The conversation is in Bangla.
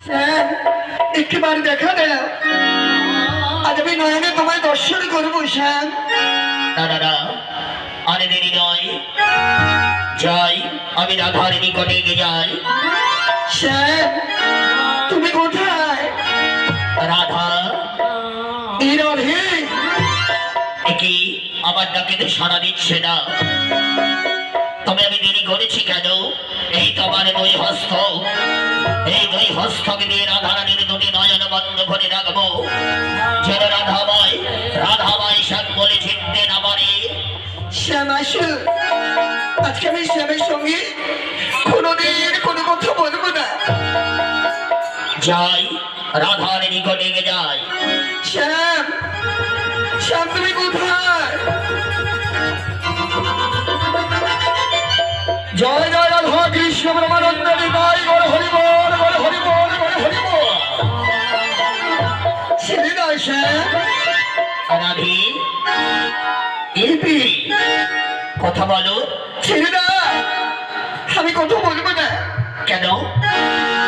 শ্যাম, একটিবার দেখা দাও। আজ আমি নয়নে তোমায় দর্শন করবো শ্যাম। দাদা আরে দেরি নয়, যাই আমি রাধার নিকটে এগিয়ে যাই। শ্যাম, তুমি কোথায়? রাধা এই রাধে, একে আমার ডাকে তো সাড়া দিচ্ছে না, তবে আমি দেরি করেছি কেন? এই তোমার দুই হস্ত, এই দুই হস্তকে দিয়ে রাধারানীর দুটি নয়ন বন্ধ করে রাখবো, যেন রাধাবাই শ্যাম বলে চিনতে না পারে। শ্যাম আসু, আজকে আমি শ্যামের সঙ্গে কোনোদিন কোনো কথা বলবো না। যাই রাধার নিকটে এগিয়ে যাই। শ্যাম, শ্যাম তুমি কোথায়? জয় জয় রাধা কৃষ্ণ ব্রহ্মানন্দ নিতাই গৌর হরিবল গৌর হরিবল গৌর হরিবল। ছেড়ে দাও শ্যাম। রাধে এপি কথা বলো। ছেড়ে দাও, আমি কথা বলবো না। কেন?